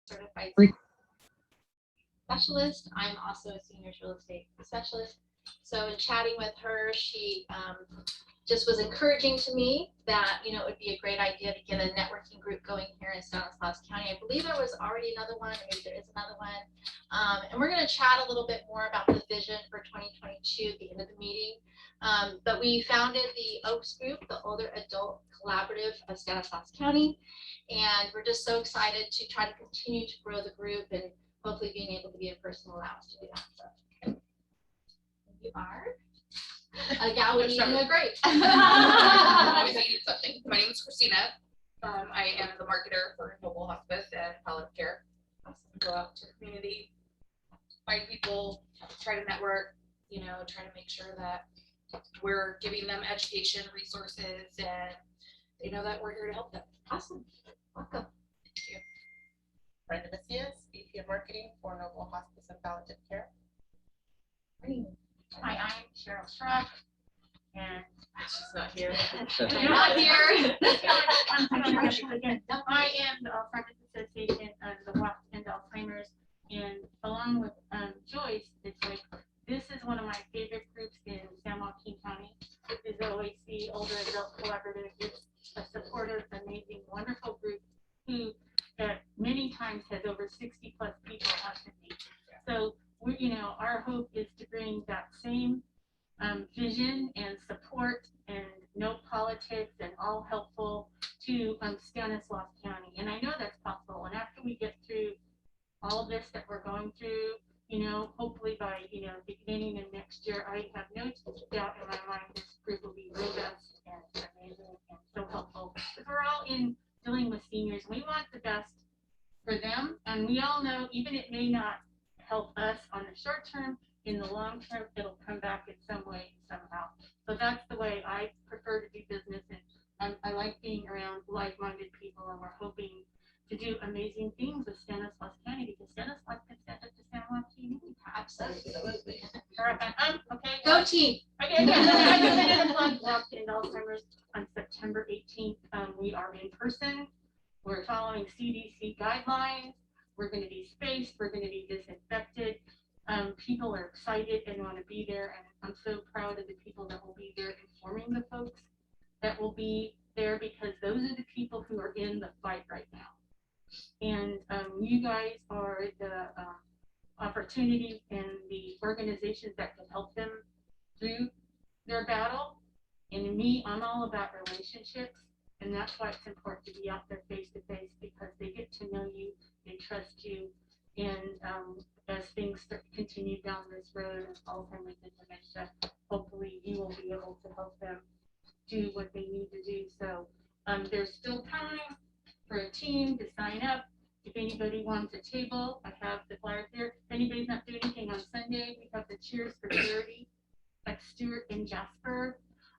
certified specialist. I'm also a senior real estate specialist. So in chatting with her, she just was encouraging to me that, you know, it would be a great idea to get a networking group going here in Stanislaus County. I believe there was already another one, or maybe there is another one. And we're going to chat a little bit more about the vision for 2022 at the end of the meeting. But we founded the OACS group, the Older Adult Collaborative of Stanislaus County. And we're just so excited to try to continue to grow the group, and hopefully being able to be in person will allow us to do that. So you are a gal with a great. Always needed something. My name is Christina. I am the marketer for Treatable Hospice and palliative care. Go out to the community, find people, try to network, you know, try to make sure that we're giving them education, resources, and they know that we're here to help them. Awesome. Welcome. Thank you. Brenda Macias, VP of Marketing for Noble Hospice and Palliative Care. Hi, I'm Cheryl Schrock, and She's not here. I'm not here. I am the Alzheimer's Association of the Walk and Alzheimer's, and along with Joyce, it's like this is one of my favorite groups in San Joaquin County. This is the OACS Older Adult Collaborative. It's a supportive, amazing, wonderful group who many times has over 60 plus people on the team. So we, you know, our hope is to bring that same vision and support and no politics and all helpful to Stanislaus County. And I know that's possible. And after we get through all of this that we're going through, you know, hopefully by, you know, the beginning of next year, I have no doubt in my mind this group will be robust and amazing and so helpful. Because we're all in dealing with seniors. We want the best for them. And we all know, even it may not help us on the short term, in the long term, it'll come back in some way, somehow. So that's the way I prefer to do business. And I like being around like-minded people, and we're hoping to do amazing things with Stanislaus County, because Stanislaus can stand up to San Joaquin. Absolutely. Okay. Go team. Okay. I'm going to plug in Alzheimer's on September 18th. We are in person. We're following CDC guidelines. We're going to be spaced. We're going to be disinfected. People are excited and want to be there, and I'm so proud of the people that will be there, informing the folks that will be there, because those are the people who are in the fight right now. And you guys are the opportunity and the organizations that can help them through their battle. And me, I'm all about relationships, and that's why it's important to be out there face to face, because they get to know you, they trust you, and as things continue down this road of Alzheimer's and dementia, hopefully you will be able to help them do what they need to do. So there's still time for a team to sign up. If anybody wants a table, I have the flyers here. If anybody's not doing anything on Sunday, we have the Cheers for Charity at Stewart and Jasper,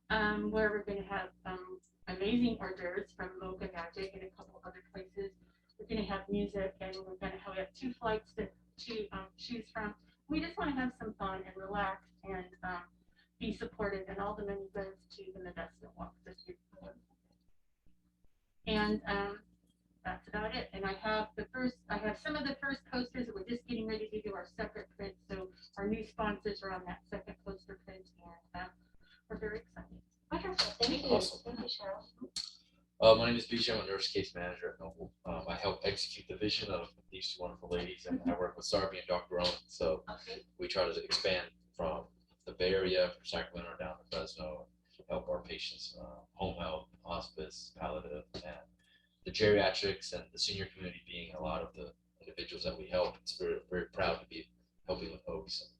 where we're going to have amazing hors d'oeuvres from Mocha Magic and a couple other places. We're going to have music, and we're going to have 2 flights to choose from. We just want to have some fun and relax and be supportive, and all the money goes to the Modesto Walk this year. And that's about it. And I have some of the first posters that we're just getting ready to do our separate print. So our new sponsors are on that second poster print, and we're very excited. Wonderful. Thank you. Awesome. Thank you, Cheryl. My name is BJ. I'm a nurse case manager at Noble. I help execute the vision of these 2 wonderful ladies, and I work with Sarby and Dr. Auen. So we try to expand from the Bay Area, from Sacramento down to Fresno, help our patients, home health, hospice, palliative, and the geriatrics and the senior community being a lot of the individuals that we help. It's very, very proud to be helping with OACS.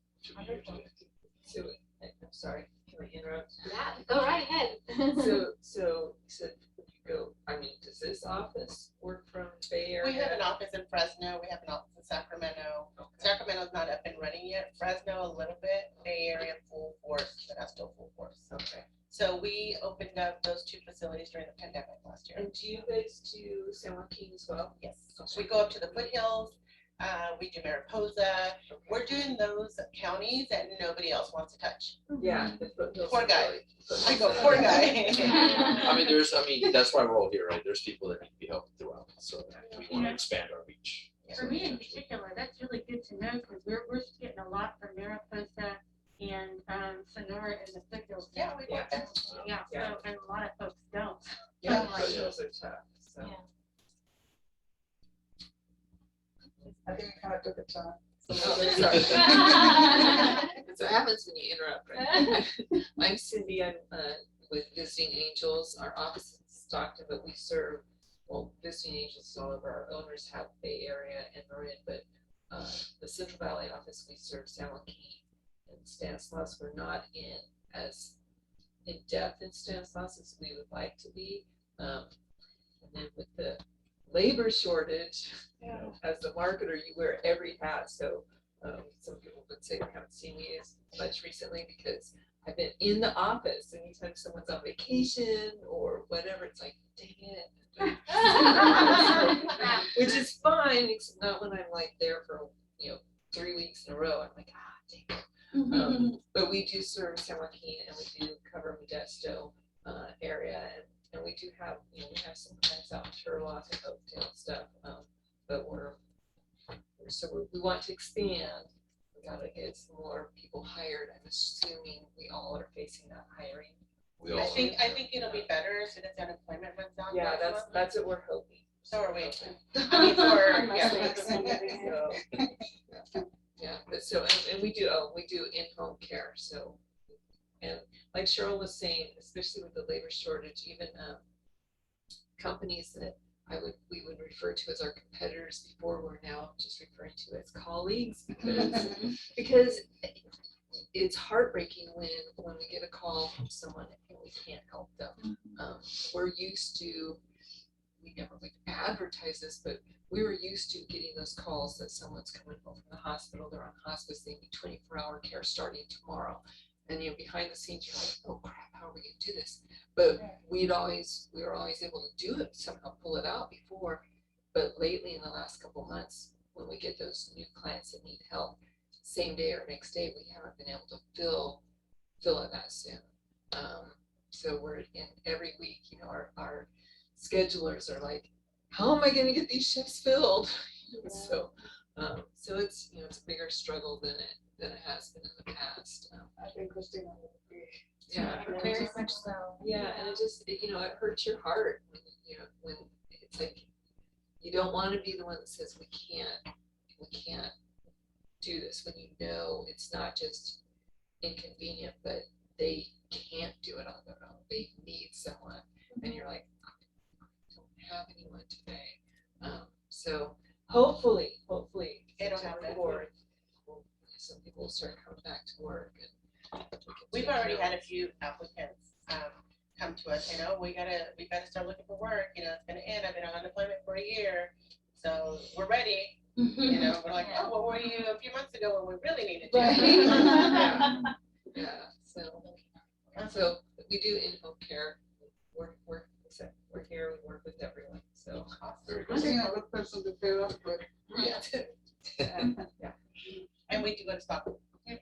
So, I'm sorry, can I interrupt? Yeah, go right ahead. So does this office work from Bay Area? We have an office in Fresno. We have an office in Sacramento. Okay. Sacramento's not up and running yet. Fresno a little bit. Bay Area full force, but that's still full force. Okay. So we opened up those 2 facilities during the pandemic last year. And do you guys do San Joaquin as well? Yes. So we go up to the foothills. We do Mariposa. We're doing those counties that nobody else wants to touch. Yeah. The foothills Poor are guy. really- I go, poor guy. I mean, that's why we're all here, right? There's people that need to be helped throughout. So we want to expand our reach. For me in particular, that's really good to know because we're getting a lot from Mariposa and Sonora and the foothills. Yeah, we Yeah. got that. Yeah, Yeah. so, and a lot of folks don't. Yeah, Like- foothills are tough, so. Yeah. I think we kind of took a turn. Oh, sorry. So what happens when you interrupt, right? I'm Cindy, I'm with Visiting Angels. Our office is in Stockton, but we serve, well, Visiting Angels is all over. Our owners have Bay Area and Marin, but the Central Valley office, we serve San Joaquin and Stanislaus. We're not as in depth in Stanislaus as we would like to be. And then with the labor shortage, you know, as a marketer, you wear every hat. So some people would say they haven't seen me as much recently because I've been in the office. Anytime someone's on vacation or whatever, it's like, dang it. Which is fine, except not when I'm like there for, 3 weeks in a row. I'm like, dang it. But we do serve San Joaquin and we do cover Modesto area, and we do have, we have some clients out in Turlock and Oakdale and stuff, but we want to expand. We gotta get some more people hired. I'm assuming we all are facing that hiring. We all I are. think it'll be better as soon as unemployment runs down. Yeah, next month. that's what we're hoping. So are we. I mean, Yeah, but so, and we do in-home care, so, and like Cheryl was saying, especially with the labor shortage, even companies that we would refer to as our competitors before, we're now just referring to as colleagues, because it's heartbreaking when we get a call from someone and we can't help them. We're used to, we never would advertise this, but we were used to getting those calls that someone's coming home from the hospital, they're on hospice, they need 24-hour care starting tomorrow. And behind the scenes, you're like, oh crap, how are we gonna do this? But we were always able to do it, somehow pull it out before. But lately in the last couple of months, when we get those new clients that need help, same day or next day, we haven't been able to fill it that soon. So we're in every week, our schedulers are like, how am I gonna get these shifts filled? So it's, it's a bigger struggle than it has been in the past. I think Christina would agree. Yeah, Very much so. yeah, and it just, it hurts your heart when it's like, you don't want to be the one that says we can't do this, when it's not just inconvenient, but they can't do it on their own. They need someone, and you're like, have anyone today. So hopefully It'll September happen. 4th, some people will start coming back to work, and We've already had a few applicants come to us, we gotta start looking for work, it's gonna end, I've been on unemployment for a year, so we're ready. We're like, oh, well, were you a few months ago when we really needed you? So we do in-home care. We're here, we work with everyone, so. Christina, a good person to pair up with. And we do go to Stockholm.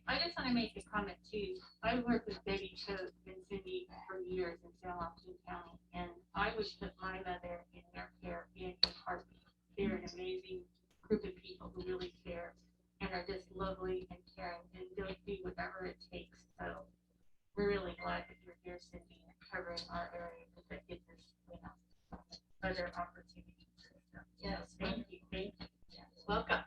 I just want to make a comment too. I worked with Debbie Choate and Cindy for years in San Joaquin County, and I would put my mother in their care in a heartbeat. They're an amazing group of people who really care and are just lovely and caring, and they'll do whatever it takes. So we're really glad that you're here, Cindy, and covering our area, because that gives us, other opportunities. Yes. Thank you. Thank you. Yes. Welcome.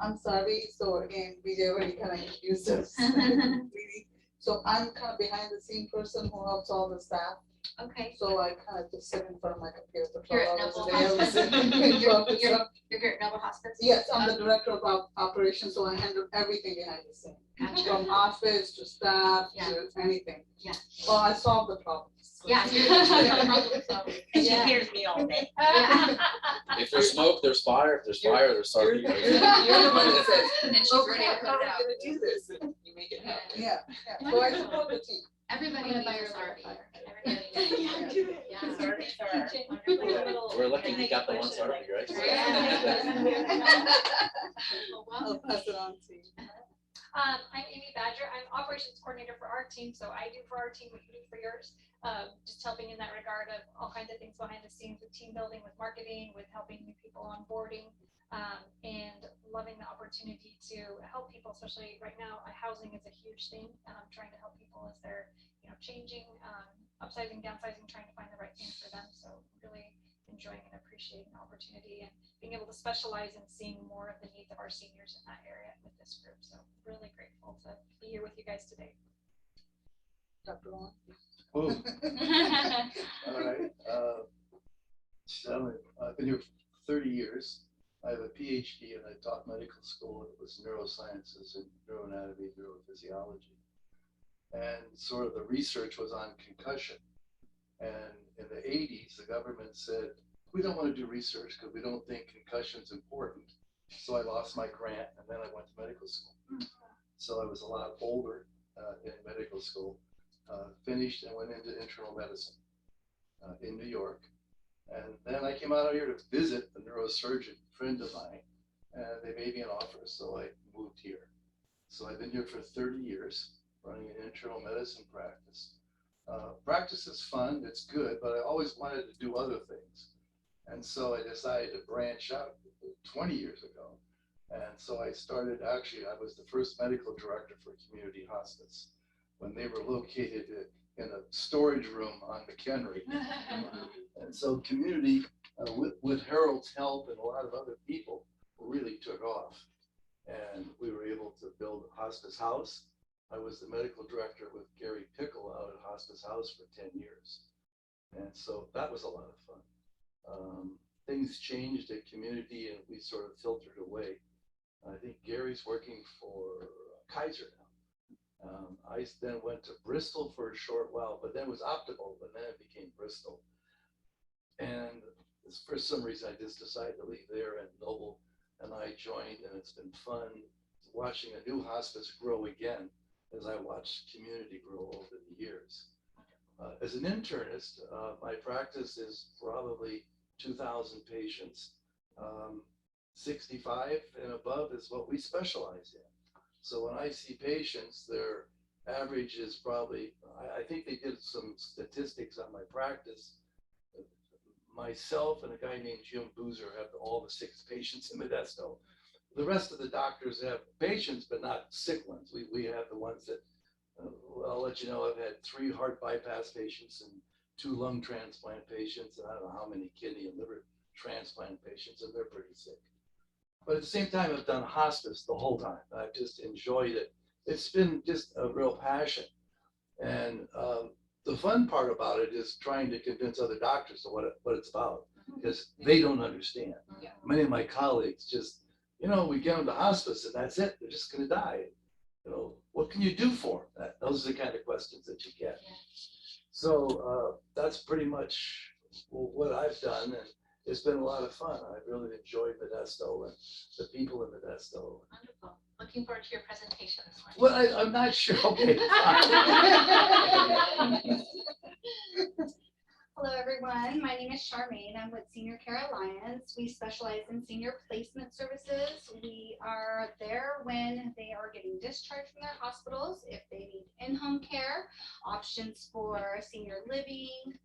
I'm sorry, so again, we already kind of introduced us. Really. So I'm kind of behind the scene person who helps all the staff. Okay. So I kind of just sit in front of my computer for You're 12 at hours a Noble day. I was Hospice? in traffic, You're- so- You're here at Noble Hospice? Yes, I'm the director of operations, so I handle everything behind the scene. Gotcha. From office to staff Yeah. to anything. Yeah. Well, I solve the problems. Yeah. And she Yeah. hears me all day. Yeah. If there's smoke, there's fire. If there's fire, there's You're sergeant. the one that says, And she's oh, ready to crap, put how it are out. we gonna do this? And you make it happen. Yeah, so I support the team. Everybody needs a Sarby. Everybody needs do it. Yeah. Sarbies are Wonderful. We're lucky we got the one sergeant, right? Yeah. Well, I'll welcome. pass it on to you. I'm Amy Badger. I'm operations coordinator for our team, so I do for our team what you do for yours. Just helping in that regard of all kinds of things behind the scenes with team building, with marketing, with helping new people onboarding, and loving the opportunity to help people, especially right now. Housing is a huge thing. Trying to help people as they're changing, upsizing, downsizing, trying to find the right thing for them. So really enjoying and appreciating the opportunity and being able to specialize in seeing more of the needs of our seniors in that area with this group. So really grateful to be here with you guys today. Dr. Auen? Oh, all right. So I've been here for 30 years. I have a PhD and I taught medical school. It was neurosciences and neuroanatomy, neurophysiology. And sort of the research was on concussion. And in the 80s, the government said, we don't want to do research because we don't think concussion's important. So I lost my grant and then I went to medical school. So I was a lot older in medical school, finished and went into internal medicine in New York. And then I came out here to visit a neurosurgeon friend of mine, and they made me an offer, so I moved here. So I've been here for 30 years, running an internal medicine practice. Practice is fun, it's good, but I always wanted to do other things. And so I decided to branch out 20 years ago. And so I started, actually, I was the first medical director for community hospice when they were located in a storage room on McHenry. And so community, with Harold's help and a lot of other people, really took off. And we were able to build a hospice house. I was the medical director with Gary Pickle out at Hospice House for 10 years. And so that was a lot of fun. Things changed at community and we sort of filtered away. I think Gary's working for Kaiser now. I then went to Bristol for a short while, but then it was Optimal, but then it became Bristol. And for some reason, I just decided to leave there, and Noble and I joined, and it's been fun watching a new hospice grow again as I watched community grow over the years. As an internist, my practice is probably 2,000 patients. 65 and above is what we specialize in. So when I see patients, their average is probably, I think they did some statistics on my practice. Myself and a guy named Jim Boozer have all the 6 patients in Modesto. The rest of the doctors have patients, but not sick ones. We have the ones that, I'll let you know, I've had 3 heart bypass patients and 2 lung transplant patients, and I don't know how many kidney and liver transplant patients, and they're pretty sick. But at the same time, I've done hospice the whole time. I've just enjoyed it. It's been just a real passion. And the fun part about it is trying to convince other doctors of what it's about, because they don't understand. Yeah. Many of my colleagues just, we get them to hospice and that's it. They're just going to die. What can you do for them? Those are the kind of questions that you get. Yeah. So that's pretty much what I've done. And it's been a lot of fun. I've really enjoyed Modesto and the people in Modesto. Wonderful. Looking forward to your presentation this morning. Well, I'm not sure. Okay. Hello, everyone. My name is Charmaine. I'm with Senior Care Alliance. We specialize in senior placement services. We are there when they are getting discharged from their hospitals, if they need in-home care, options for senior living.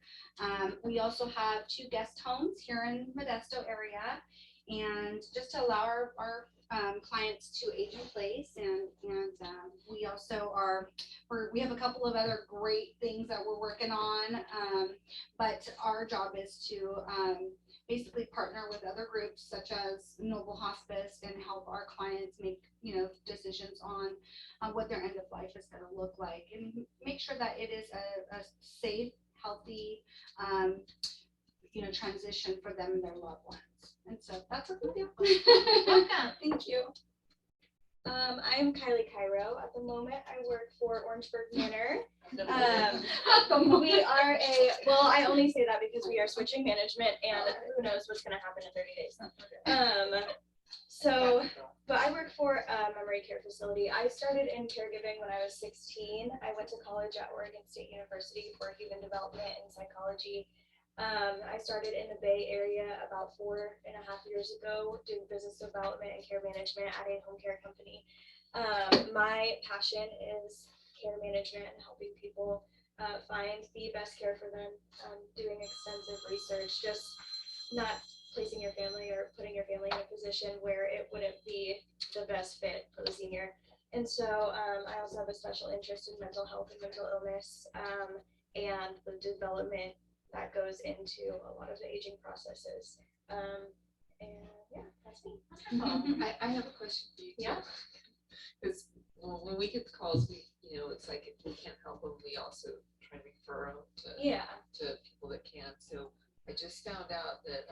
We also have 2 guest homes here in Modesto area, and just to allow our clients to age in place, and we also we have a couple of other great things that we're working on, but our job is to basically partner with other groups such as Noble Hospice and help our clients make decisions on what their end of life is going to look like, and make sure that it is a safe, healthy transition for them and their loved ones. And so that's what we do. Thank you. I'm Kylie Cairo. At the moment, I work for Orangeburg Manor. We are I only say that because we are switching management, and who knows what's going to happen in 30 days. But I work for a memory care facility. I started in caregiving when I was 16. I went to college at Oregon State University for human development and psychology. I started in the Bay Area about 4.5 years ago, doing business development and care management at a home care company. My passion is care management and helping people find the best care for them, doing extensive research, just not placing your family or putting your family in a position where it wouldn't be the best fit for the senior. And so I also have a special interest in mental health and mental illness, and the development that goes into a lot of the aging processes. And yeah, that's me. I have a question for you too. Yeah. Because when we get the calls, it's like if we can't help them, we also try and refer them Yeah. to people that can. So I just found out that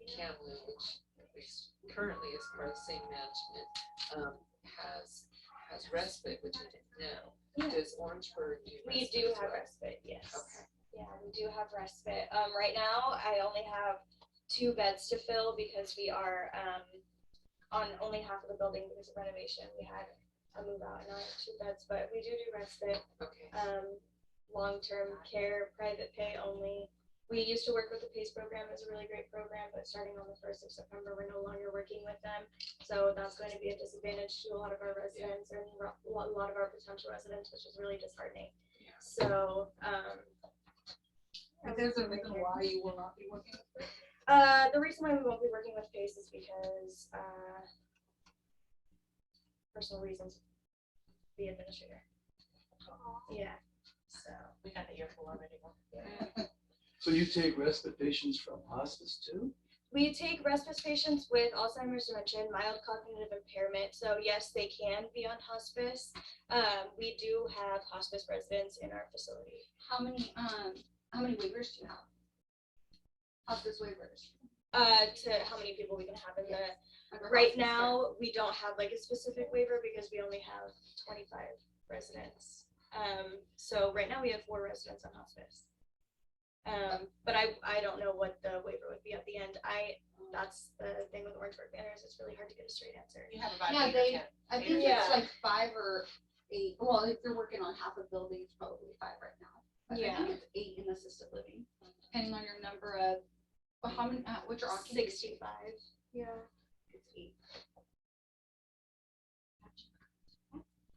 CalBRE, which at least currently is part of the same management, has respite, which I didn't know. Yeah. Does Orangeburg do respite? We do as have well? respite, yes. Okay. Yeah, we do have respite. Right now, I only have 2 beds to fill because we are on only half of the building because of renovation. We had a move out and I have 2 beds, but we do respite, Okay. long-term care, private pay only. We used to work with the PACE program. It's a really great program, but starting on the 1st of September, we're no longer working with them. So that's going to be a disadvantage to a lot of our residents and a lot of our potential residents, which is really disheartening. Yeah. So, If there's a reason why you will not be working with them? the reason why we won't be working with PACE is because personal reasons. The administrator. Yeah. So We got the earful already. So you take respite patients from hospice too? we take respite patients with Alzheimer's, dementia, and mild cognitive impairment. So yes, they can be on hospice. We do have hospice residents in our facility. How many waivers do you have? Hospice waivers. To how many people we can have in the under right hospice care? now, we don't have like a specific waiver because we only have 25 residents. So right now we have 4 residents on hospice. But I don't know what the waiver would be at the end. That's the thing with Orangeburg Banners. It's really hard to get a straight answer. You have about Yeah, 8 or they- 10. I think Yeah. it's like 5 or 8. Well, if you're working on half a building, it's probably 5 right now. But I Yeah. think it's 8 in assisted living, depending on your number of, well, how many, what's your occupancy? 65. Yeah. It's 8.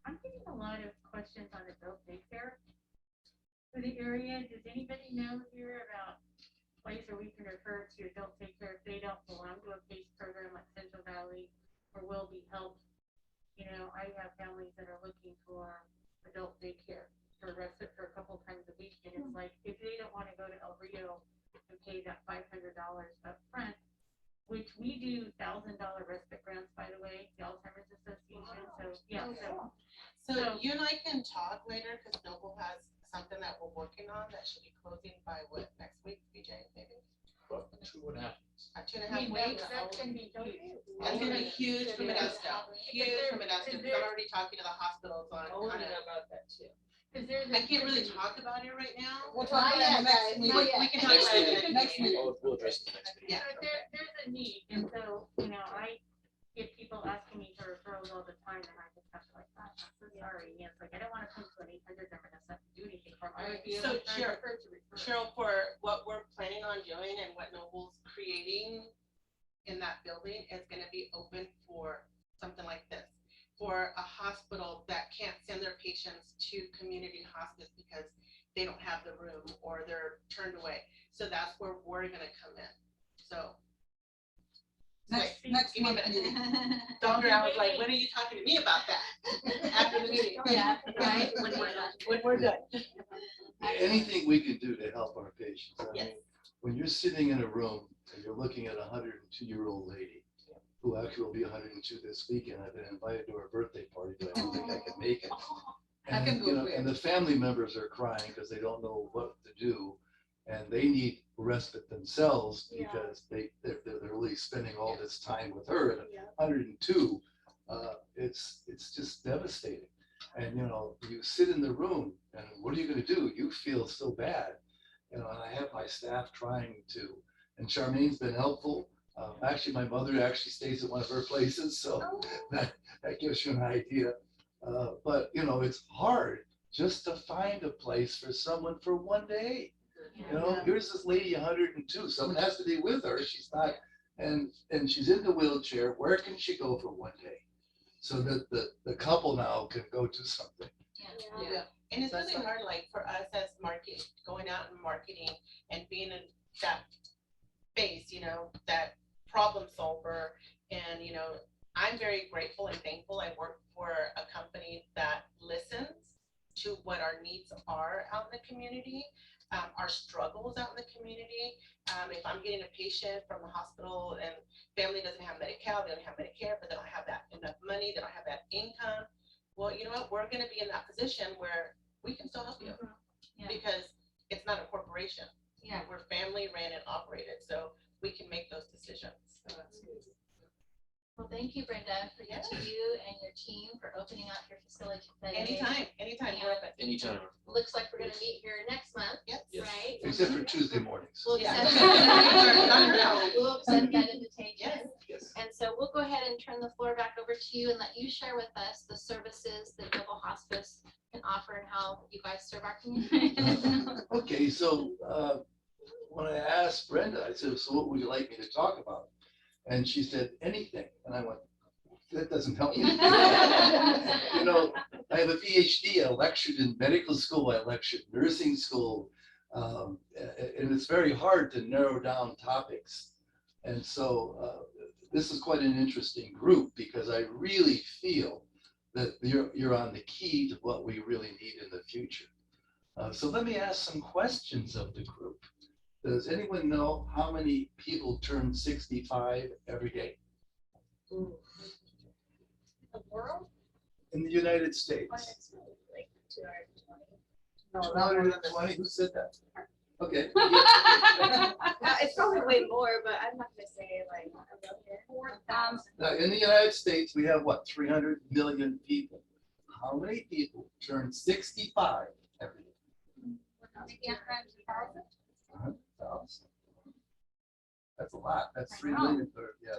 I'm getting a lot of questions on adult daycare for the area. Does anybody know here about place where we can refer to adult daycare if they don't belong to a PACE program like Central Valley or will be helped? You know, I have families that are looking for adult daycare for respite for a couple times a week, and it's like, if they don't want to go to El Rio and pay that $500 up front, which we do $1,000 respite grants, by the way, the Alzheimer's Association, so, yeah, So you and I can talk later, because Noble has something that we're working on that should be closing by next week, BJ, maybe? About 2.5. 2.5 weeks. that's gonna be huge. That's gonna be huge for Modesto, huge for Modesto, Is because there- I'm already talking to the hospitals on I want kind to know of, about that too. Is there I can't really talk about it right now. We'll talk about it next We meeting. we can talk Next about it meeting. in the Next meeting. meeting. We'll address it next meeting. Yeah. But there's a need, and so, you know, I get people asking me for referrals all the time, and I just have to like, "Oh, I'm so sorry, and it's like, I don't wanna come to an 800 number that's not to do anything for them. I would be able So, to Cheryl- refer to refer. Cheryl, for what we're planning on doing and what Noble's creating in that building is gonna be open for something like this. For a hospital that can't send their patients to community hospice because they don't have the room or they're turned away. So that's where we're gonna come in. So. Next Give me a month minute. meeting. Dr. Allen's like, when are you talking to me about that? After the meeting. Yeah, Right? When we're done. Anything we can do to help our patients. I Yes. mean, when you're sitting in a room and you're looking at a 102-year-old lady who actually will be 102 this weekend, I've been invited to her birthday party, but I don't think I can make it. I can And, go you know, for it. and the family members are crying because they don't know what to do. And they need respite themselves Yeah. because they're really spending all this time with her at Yeah. 102. It's just devastating. And, you know, you sit in the room and what are you gonna do? You feel so bad. You know, and I have my staff trying to, and Charmaine's been helpful. Actually, my mother actually stays at one of her places, so that gives you an idea. But, you know, it's hard just to find a place for someone for one day. You know, here's this lady, 102, someone has to be with her, she's not, and she's in the wheelchair, where can she go for one day? so that the couple now can go do something. Yeah, and it's really hard, like, for us as market, going out and marketing and being in that space, you know, that problem solver. And, you know, I'm very grateful and thankful I work for a company that listens to what our needs are out in the community, our struggles out in the community. If I'm getting a patient from the hospital and family doesn't have Medi-Cal, they don't have Medicare, but they don't have that enough money, they don't have that income. Well, you know what, we're gonna be in that position where we can still help you. Yeah. Because it's not a corporation. Yeah. We're family ran and operated, so we can make those decisions. Well, thank you, Brenda, for you and your team for opening up your facility today. Anytime, we're open. Anytime. Looks like we're gonna meet here next month, Yes. Yes. right? Except for Tuesday mornings. We'll Yeah. send that invitation. Yes. Yes. And so we'll go ahead and turn the floor back over to you and let you share with us the services that Noble Hospice can offer and how you guys serve our community. Okay, so when I asked Brenda, I said, so what would you like me to talk about? And she said, anything. And I went, that doesn't help me. You know, I have a PhD. I lectured in medical school. I lectured nursing school. And it's very hard to narrow down topics. And so this is quite an interesting group because I really feel that you're on the key to what we really need in the future. So let me ask some questions of the group. Does anyone know how many people turn 65 every day? The world? In the United States? Like 220. No, 220, who said that? Okay. It's probably way more, but I'm not gonna say like a million. 4,000. Now, in the United States, we have what, 300 million people? How many people turn 65 every day? Maybe 100,000. 100,000. That's a lot. That's 3 million. Yeah.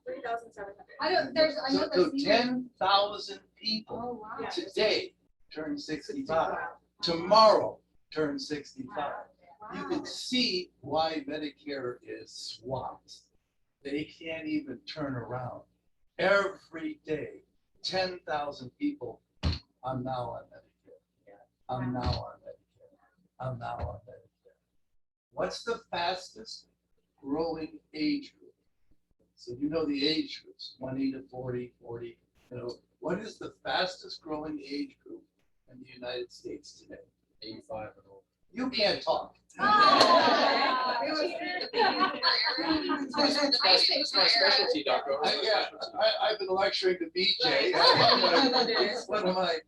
3,700. I don't, there's, I know So there's. 10,000 people Oh, wow. today turn 65. Tomorrow turn 65. You can see why Medicare is swamped. They can't even turn around. Every day, 10,000 people, I'm now on Medicare. I'm now on Medicare. I'm now on Medicare. What's the fastest growing age group? So you know the age groups, 20 to 40, 40. You know, what is the fastest growing age group in the United States today? 85 and over. You can't talk. It's my specialty, Dr. I've been lecturing to BJ. It's one of my,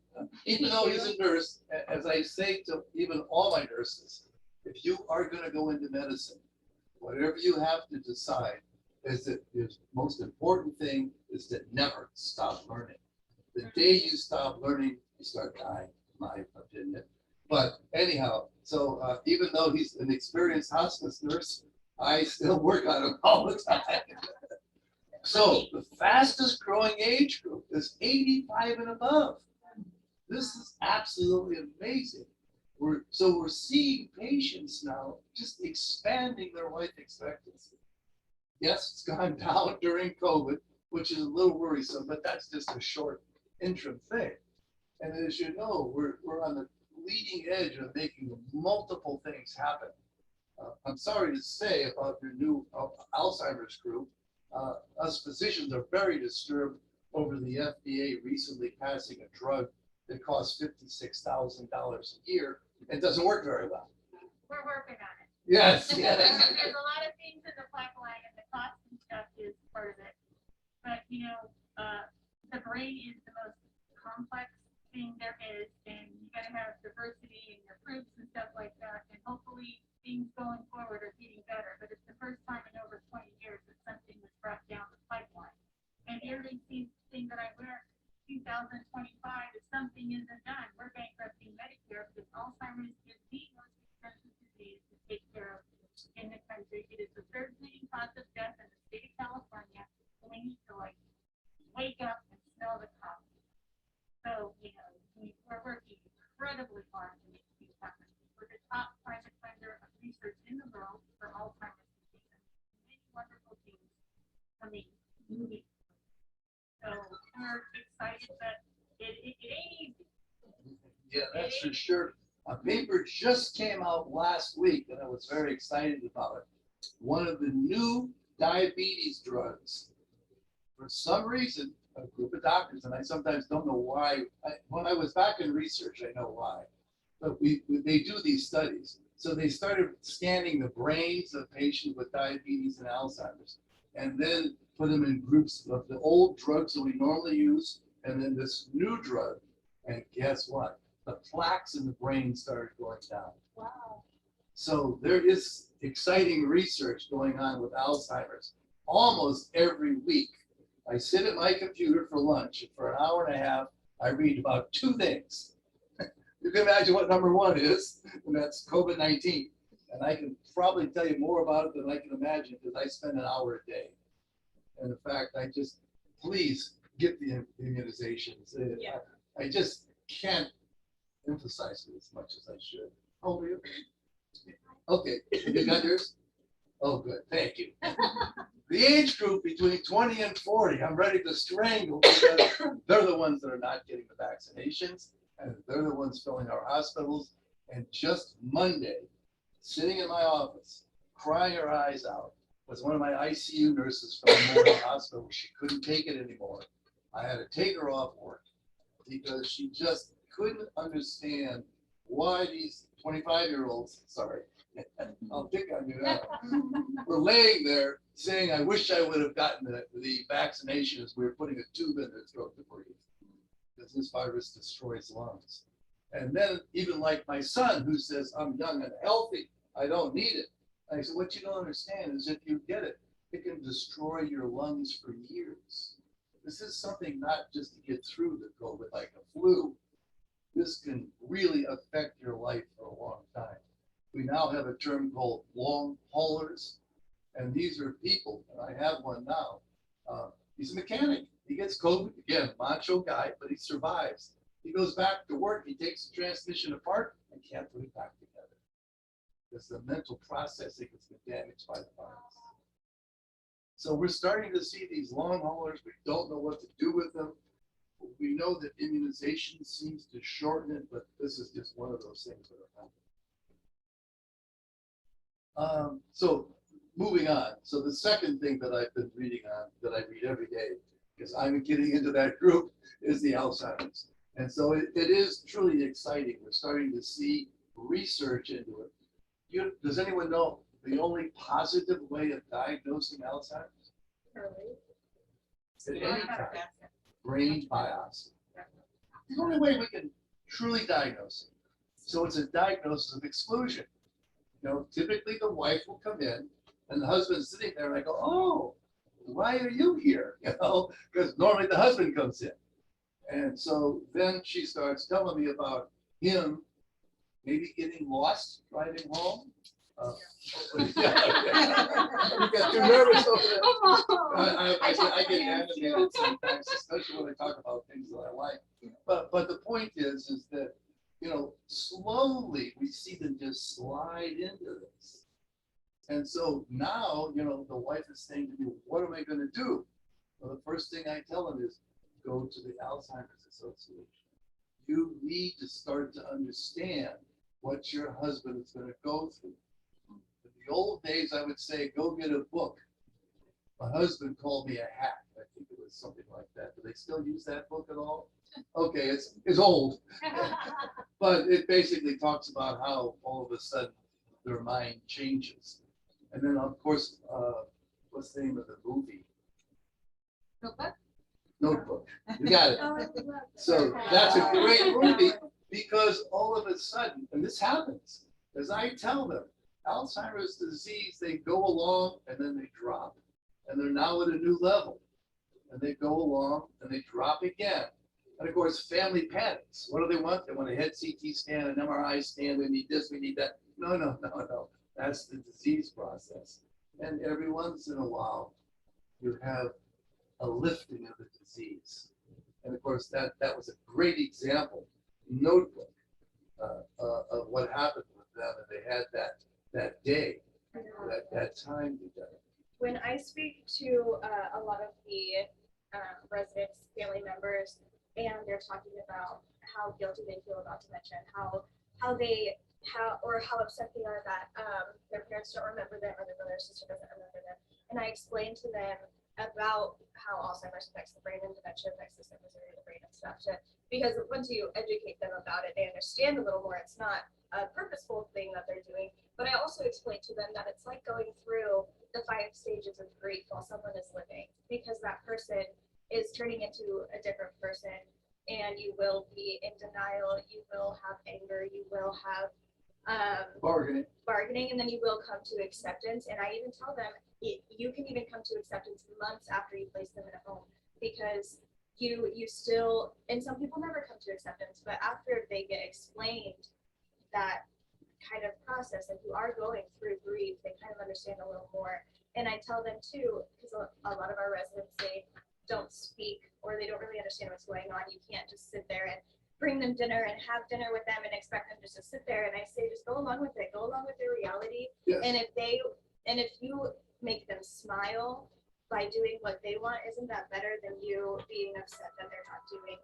even though he's a nurse, as I say to even all my nurses, if you are going to go into medicine, whatever you have to decide is that the most important thing is to never stop learning. The day you stop learning, you start dying, in my opinion. But anyhow, so even though he's an experienced hospice nurse, I still work on him all the time. So the fastest growing age group is 85 and above. This is absolutely amazing. We're seeing patients now just expanding their life expectancy. Yes, it's gone down during COVID, which is a little worrisome, but that's just a short interim thing. And as you know, we're on the leading edge of making multiple things happen. I'm sorry to say about your new Alzheimer's group, us physicians are very disturbed over the FDA recently passing a drug that costs $56,000 a year and doesn't work very well. We're working on it. Yes, There's yes. a lot of things in the pipeline, and the cost and stuff is part of it. But, you know, the brain is the most complex thing there is, and you gotta have diversity in your groups and stuff like that, and hopefully things going forward are getting better, but it's the first time in over 20 years that something was brought down the pipeline. And every thing that I wear 2025, if something isn't done, we're bankrupting Medicare because Alzheimer's is the most expensive disease to take care of in the country. It is the third leading cause of death in the state of California, and we need to like wake up and smell the coffee. So, you know, we're working incredibly hard to make things happen. We're the top private funder of research in the world for Alzheimer's disease. Many wonderful things coming, moving. we're excited that it ain't easy. Yeah, that's for sure. A paper just came out last week and I was very excited about it. One of the new diabetes drugs, for some reason, a group of doctors, and I sometimes don't know why, when I was back in research, I know why, but they do these studies. So they started scanning the brains of patients with diabetes and Alzheimer's, and then put them in groups of the old drugs that we normally use, and then this new drug. And guess what? The plaques in the brain started going down. Wow. So there is exciting research going on with Alzheimer's. Almost every week, I sit at my computer for lunch, and for an hour and a half, I read about two things. You can imagine what number one is, and that's COVID-19. And I can probably tell you more about it than I can imagine because I spend an hour a day. And in fact, I just, please get the immunizations. Yeah. I just can't emphasize it as much as I should. How old are you? Okay, you got yours? Oh, good, thank you. The age group between 20 and 40, I'm ready to strangle because they're the ones that are not getting the vaccinations, and they're the ones filling our hospitals. And just Monday, sitting in my office, crying her eyes out, was one of my ICU nurses from Memorial Hospital. She couldn't take it anymore. I had to take her off work because she just couldn't understand why these 25-year-olds, sorry, I'll pick on you now, were laying there saying, I wish I would have gotten the vaccination as we were putting a tube in their throat to breathe, because this virus destroys lungs. And then even like my son who says, I'm young and healthy, I don't need it. I said, what you don't understand is if you get it, it can destroy your lungs for years. This is something not just to get through the COVID like a flu. This can really affect your life for a long time. We now have a term called long haulers. And these are people, and I have one now. He's a mechanic. He gets COVID, again, macho guy, but he survives. He goes back to work, he takes the transmission apart and can't put it back together. Because the mental processing has been damaged by the virus. So we're starting to see these long haulers. We don't know what to do with them. We know that immunization seems to shorten it, but this is just one of those things that are happening. So moving on. So the second thing that I've been reading on, that I read every day, because I'm getting into that group, is the Alzheimer's. And so it is truly exciting. We're starting to see research into it. Does anyone know the only positive way of diagnosing Alzheimer's? At any time, brain biopsy. The only way we can truly diagnose it. So it's a diagnosis of exclusion. You know, typically the wife will come in and the husband's sitting there and I go, oh, why are you here? You know, because normally the husband comes in. And so then she starts telling me about him maybe getting lost driving home. You got too nervous over there. I get animated sometimes, especially when I talk about things that I like. But the point is that, you know, slowly we see them just slide into this. And so now, you know, the wife is saying to me, what am I going to do? Well, the first thing I tell them is go to the Alzheimer's Association. You need to start to understand what your husband is going to go through. In the old days, I would say, go get a book. My husband called me a hack. I think it was something like that. Do they still use that book at all? Okay, it's old. But it basically talks about how all of a sudden their mind changes. And then, of course, what's the name of the movie? Notebook. You got it. So that's a great movie because all of a sudden, and this happens, as I tell them, Alzheimer's disease, they go along and then they drop. And they're now at a new level. And they go along and they drop again. And of course, family panics. What do they want? They want a head CT scan, an MRI scan. We need this, we need that. No. That's the disease process. And every once in a while, you have a lifting of the disease. And of course, that was a great example, notebook, of what happened with them. And they had that day, that time together. When I speak to a lot of the residents, family members, and they're talking about how guilty they feel about dementia, and how upset they are that their parents don't remember them or their brother or sister doesn't remember them. And I explained to them about how Alzheimer's affects the brain and dementia affects the surface area of the brain and stuff. Because once you educate them about it, they understand a little more. It's not a purposeful thing that they're doing. But I also explained to them that it's like going through the 5 stages of grief while someone is living, because that person is turning into a different person, and you will be in denial, you will have anger, you will have bargaining, and then you will come to acceptance. And I even tell them you can even come to acceptance months after you place them in a home, because you still, and some people never come to acceptance, but after they get explained that kind of process, and you are going through grief, they kind of understand a little more. And I tell them too, because a lot of our residents, they don't speak or they don't really understand what's going on. You can't just sit there and bring them dinner and have dinner with them and expect them just to sit there. And I say, just go along with it, go along with their reality. Yes. And if you make them smile by doing what they want, isn't that better than you being upset that they're not doing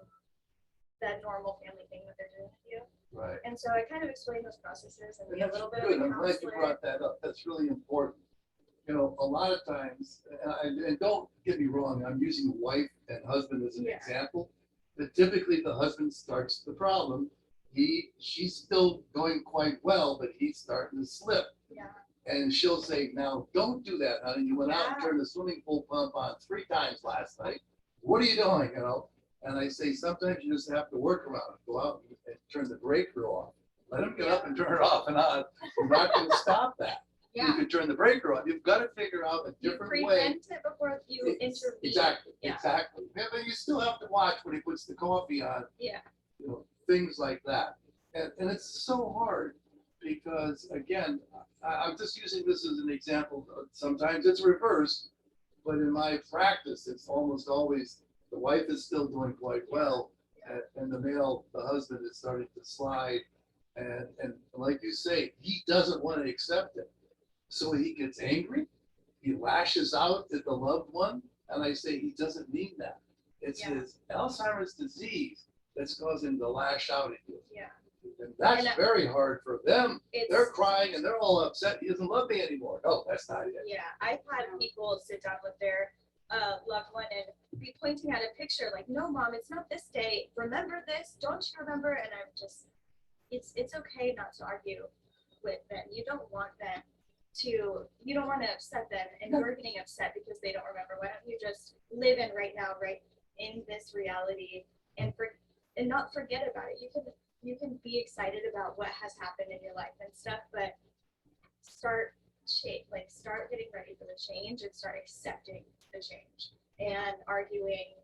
that normal family thing that they're doing with you? Right. And so I kind of explain those processes and And be a that's little bit good. of a I'm glad you counselor. brought that up. That's really important. You know, a lot of times, and don't get me wrong, I'm using wife and husband as an Yeah. example, but typically the husband starts the problem. She's still going quite well, but he's starting to slip. Yeah. And she'll say, now, don't do that, honey. You went out and Yeah. turned the swimming pool pump on 3 times last night. What are you doing, you know? And I say, sometimes you just have to work around it. Go out and turn the breaker off. Let him get up and turn it off and on. You're not going to stop that. You Yeah. can turn the breaker on. You've got to figure out a You different way. prevent it before you intervene. Exactly, Yeah. exactly. Yeah, but you still have to watch when he puts the coffee on. Yeah. You know, things like that. And it's so hard because, again, I'm just using this as an example. Sometimes it's reversed, but in my practice, it's almost always the wife is still doing quite well, and the husband, is starting to slide. And like you say, he doesn't want to accept it. So he gets angry, he lashes out at the loved one, and I say he doesn't mean that. It's Yeah. his Alzheimer's disease that's causing him to lash out at you. Yeah. And that's And, very hard for them. They're It's, crying and they're all upset. He doesn't love me anymore. No, that's not it. yeah, I've had people sit down with their loved one and be pointing at a picture like, no, mom, it's not this day. Remember this? Don't you remember? And I'm just, it's okay not to argue with them. You don't want to upset them, and you're getting upset because they don't remember. Why don't you just live in right now, right in this reality, and not forget about it. You can be excited about what has happened in your life and stuff, but start getting ready for the change and start accepting the change. And arguing,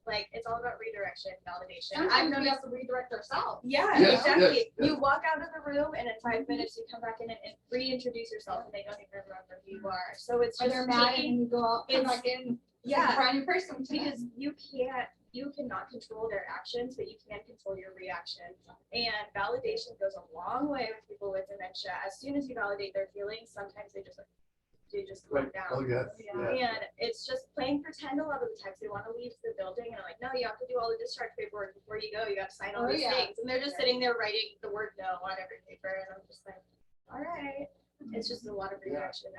like, it's all about redirection, validation. Sometimes we have to redirect ourselves. Yeah, Yes, exactly. yes, You walk out of the room and in 5 minutes you come back in and reintroduce yourself and they don't even remember who you are. So it's Or just they're mad taking, and you go out, come it's- back in, yeah, brand new person. because you cannot control their actions, but you can control your reaction. And validation goes a long way with people with dementia. As soon as you validate their feelings, sometimes they just calm Right. down. Oh, yes. Yeah. Yeah. And it's just playing pretend a lot of the times. They want to leave the building and I'm like, no, you have to do all the discharge paperwork before you go. You got to sign all Oh, these yeah. things. And they're just sitting there writing the word no on every paper. And I'm just like, all right. It's just a lot of reaction.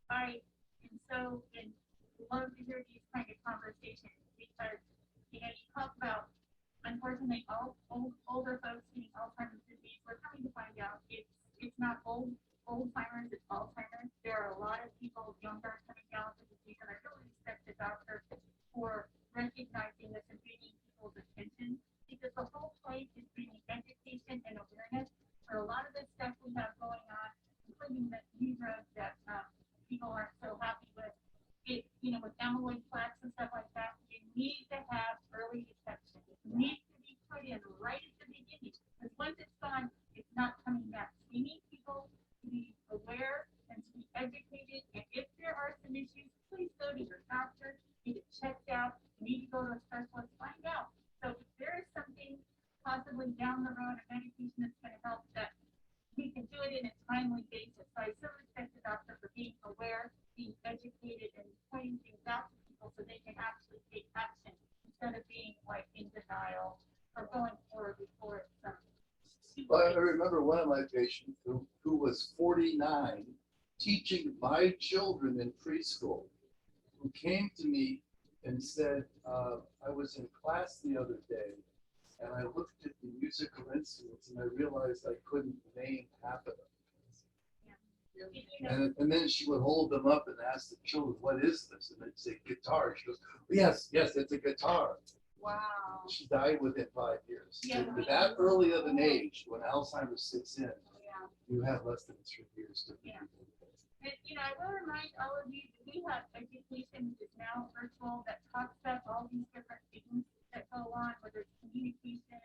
And so, and love to hear these kind of conversations because, you talk about, unfortunately, all older folks getting Alzheimer's disease. We're coming to find out it's not Alzheimer's, it's Alzheimer's. There are a lot of people younger coming down with the disease, and I really respect the doctor for recognizing this and bringing people's attention because the whole place is bringing education and awareness for a lot of the stuff we have going on, including the new drugs that people aren't so happy with. With amyloid plaques and stuff like that, you need to have early detection. It needs to be put in right at the beginning, because once it's gone, it's not coming back. We need people to be aware and to be educated, and if there are some issues, please go to your doctor, get it checked out. You need to go to a specialist, find out. So if there is something possibly down the road, a medication that's going to help, that we can do it in a timely basis. So I so respect the doctor for being aware, being educated, and pointing things out to people so or going forward before it's, too Well, I late. remember one of my patients who was 49, teaching my children in preschool, who came to me and said, I was in class the other day, and I looked at the musical instruments, and I realized I couldn't name half of them. And then she would hold them up and ask the children, what is this? And they'd say, guitar. She goes, yes, it's a guitar. Wow. She died within 5 years. Yeah. At that early of an age, when Alzheimer's sits in, Yeah. you have less than 3 years to. Yeah. And, I will remind all of you, that we have education that is now virtual that talks about all these different things that go on, whether it's communication,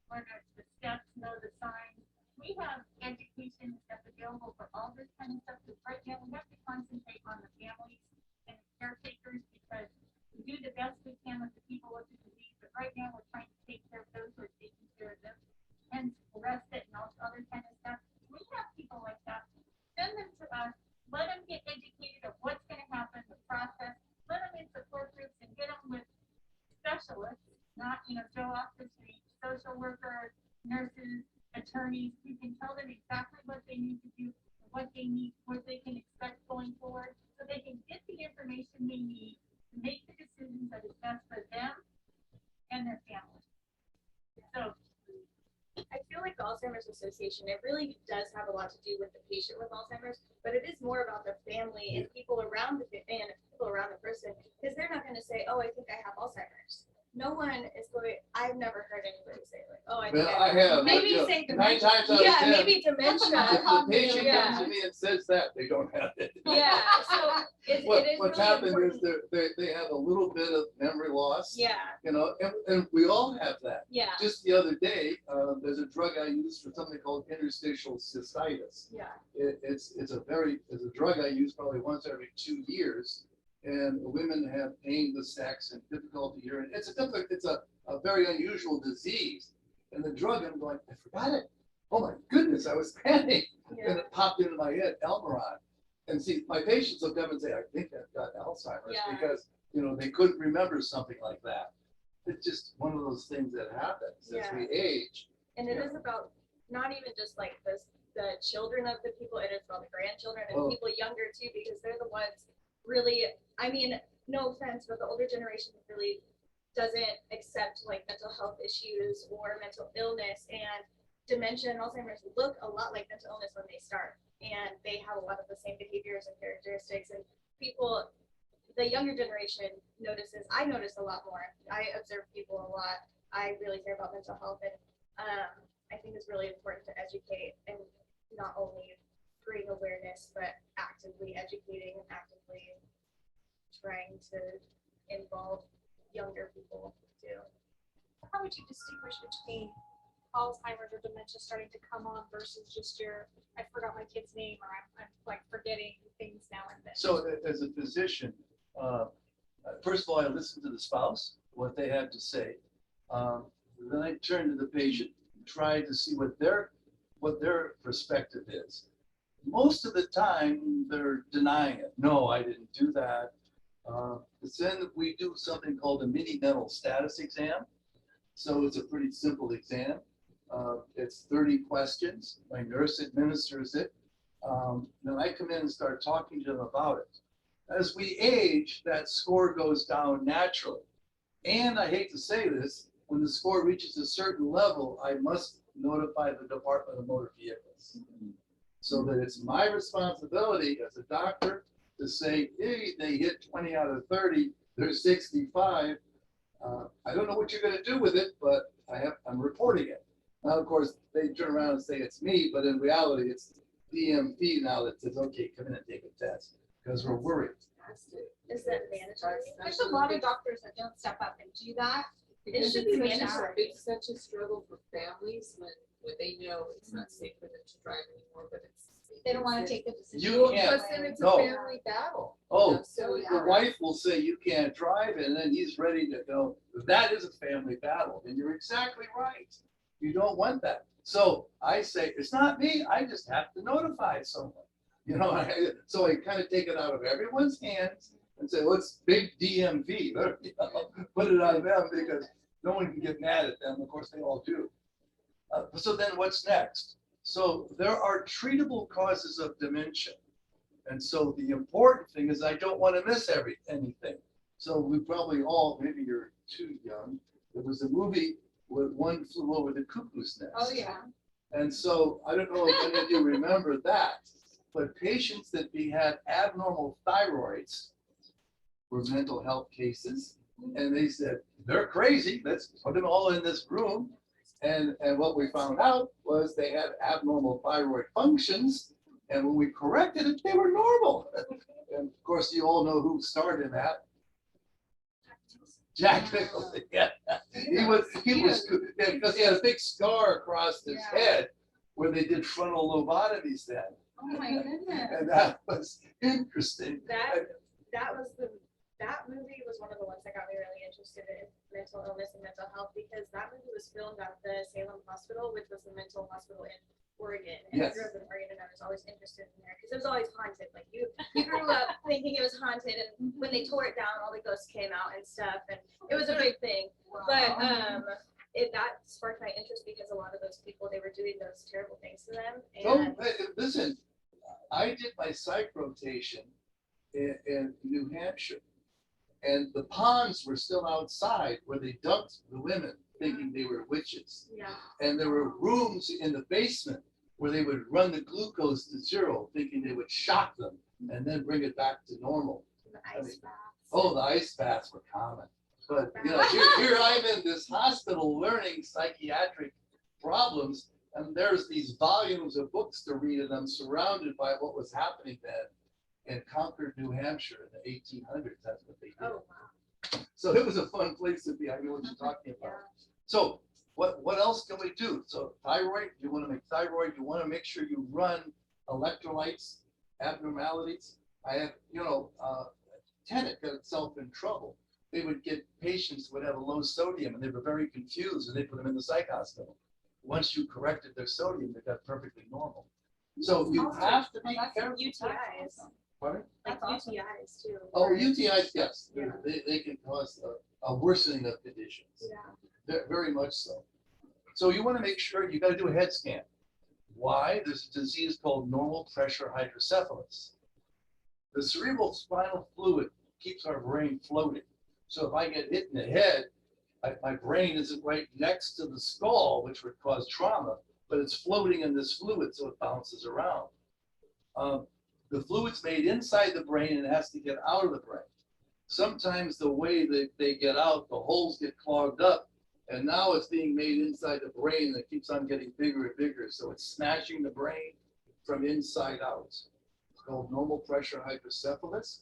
whether it's the steps, know the signs. We have education that's available for all this kind of stuff, because right now we have to concentrate on the families and the caretakers, because we do the best we can with the people with the disease, but right now we're trying to take care of those who are taking care of them, and arrest it and all this other kind of stuff. We have people like that. Send them to us, let them get educated of what's gonna happen, the process, let them in support groups and get them with specialists, not, Joe off the street, social workers, nurses, attorneys, who can tell them exactly what they need to do, what they need, what they can expect going forward, so they can get the information they need to make the decisions that is best for them and their families. So, I feel like the Alzheimer's Association, it really does have a lot to do with the patient with Alzheimer's, but it is more about the family and people around the person, because they're not going to say, oh, I think I have Alzheimer's. No one is going. I've never heard anybody say like, oh, I think Well, I have. Maybe but, say 9 dementia. times out of Yeah, 10, maybe dementia. If the patient Yeah. comes to me and says that, they don't have it. Yeah, so it is What's really happened important. is they have a little bit of memory loss. Yeah, And we all have that. yeah, Just the other day, there's a drug I use for something called Interstitial Cystitis. yeah, It's a drug I use probably once every 2 years. And women have pain with sex and difficulty urine. It's a very unusual disease. And the drug, I'm going, I forgot it. Oh my goodness, I was panicked. And yeah, it popped into my head, Elmeron. And see, my patients will come and say, I think I've got Alzheimer's, Yeah. because, they couldn't remember something like that. It's just one of those things that happens as we age. and it Yeah. is about not even just like the children of the people, it is about the grandchildren and Oh. people younger too, because they're the ones really, I mean, no offense, but the older generation really doesn't accept like mental health issues or mental illness, and dementia and Alzheimer's look a lot like mental illness when they start, and they have a lot of the same behaviors and characteristics, and people, the younger generation notices, I notice a lot more. I observe people a lot. I really care about mental health, and I think it's really important to educate and not only bring awareness, but actively educating and actively trying to involve younger people too. How would you distinguish between Alzheimer's or dementia starting to come on versus just I forgot my kid's name, or I'm like forgetting things now and then? So as a physician, first of all, I listen to the spouse, what they have to say. Then I turn to the patient, try to see what their perspective is. Most of the time, they're denying it. No, I didn't do that. Then we do something called a mini mental status exam. So it's a pretty simple exam. It's 30 questions. My nurse administers it. Then I come in and start talking to them about it. As we age, that score goes down naturally. And I hate to say this, when the score reaches a certain level, I must notify the Department of Motor Vehicles. So that it's my responsibility as a doctor to say, hey, they hit 20 out of 30, they're 65. I don't know what you're going to do with it, but I'm reporting it. Now, of course, they turn around and say it's me, but in reality, it's DMV now that says, okay, come in and take a test, because we're worried. Is that mandatory? There's a lot of doctors that don't step up and do that. It should be It's mandatory. It's such a struggle for families when they know it's not safe for them to drive anymore, but it's. They don't want to take the decision. You can't. But then it's No. a family battle. Oh, So the wife will say you can't drive, and then he's ready to go. That is a family battle, and you're exactly right. You don't want that. So I say, it's not me, I just have to notify someone. So I kind of take it out of everyone's hands and say, let's big DMV, put it on them, because no one can get mad at them, of course they all do. So then what's next? So there are treatable causes of dementia. And so the important thing is I don't want to miss anything. So we probably all, maybe you're too young, there was a movie with One Flew Over the Cuckoo's Nest. Oh, yeah. And so I don't know if any of you remember that, but patients that had abnormal thyroids were mental health cases. And they said, they're crazy, let's put them all in this room. And what we found out was they had abnormal thyroid functions. And when we corrected it, they were normal. And of course, you all know who starred in that. Jack Nicholson, yeah. He was, yeah, because he had a big scar across his head where they did frontal lobotomies then. Oh my goodness. And that was interesting. That movie was one of the ones that got me really interested in mental illness and mental health, because that movie was filmed at the Salem Hospital, which was the mental hospital in Oregon. And I Yes. grew up in Oregon, and I was always interested in there because it was always haunted. Like you grew up thinking it was haunted, and when they tore it down, all the ghosts came out and stuff, and it was a big thing. But that sparked my interest because a lot of those people, they were doing those terrible things to them. Oh, And listen, I did my psych rotation in New Hampshire. And the ponds were still outside where they dumped the women thinking they were witches. yeah, And there were rooms in the basement where they would run the glucose to zero, thinking they would shock them and then bring it back to normal. the ice baths. Oh, the ice baths were common. But you know, here I'm in this hospital learning psychiatric problems, and there's these volumes of books to read, and I'm surrounded by what was happening then in Concord, New Hampshire in the 1800s. That's what they did. Oh, wow. So it was a fun place to be. I know what you're talking about. So what else can we do? So thyroid, you want to make thyroid, you want to make sure you run electrolytes, abnormalities. I have, Tenet got itself in trouble. They would get patients who would have a low sodium and they were very confused and they put them in the psych hospital. Once you corrected their sodium, they got perfectly normal. So you have to be careful. UTIs. Pardon? Like UTIs too. Oh, UTIs, yes, Yeah. they can cause a worsening of conditions. Yeah. Very much so. So you want to make sure you got to do a head scan. Why? There's a disease called normal pressure hydrocephalus. The cerebral spinal fluid keeps our brain floating. So if I get hit in the head, my brain isn't right next to the skull, which would cause trauma, but it's floating in this fluid, so it bounces around. The fluid's made inside the brain and it has to get out of the brain. Sometimes the way that they get out, the holes get clogged up, and now it's being made inside the brain that keeps on getting bigger and bigger. So it's smashing the brain from inside out. It's called normal pressure hydrocephalus.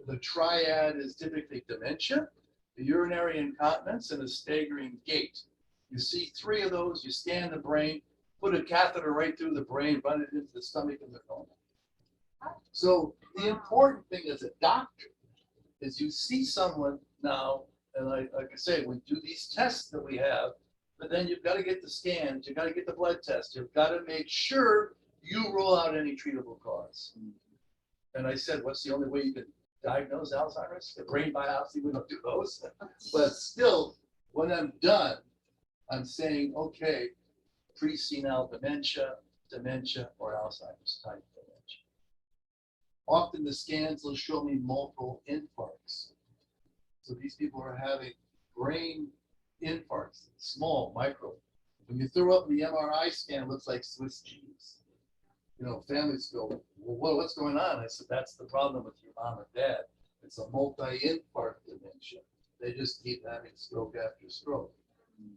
The triad is typically dementia, the urinary incontinence, and a staggering gait. You see three of those, you scan the brain, put a catheter right through the brain, run it into the stomach, and they're normal. So the important thing as a doctor is you see someone now, and like I say, we do these tests that we have, but then you've got to get the scans, you've got to get the blood test, you've got to make sure you rule out any treatable cause. And I said, what's the only way you can diagnose Alzheimer's? The brain biopsy, we don't do those. But still, when I'm done, I'm saying, okay, pre-senile dementia, or Alzheimer's type dementia. Often the scans will show me multiple infarcts. So these people are having brain infarcts, small, micro. When you throw up the MRI scan, it looks like Swiss cheese. You know, families go, well, what's going on? I said, that's the problem with your mom and dad. It's a multi-infarct dementia. They just keep having stroke after stroke.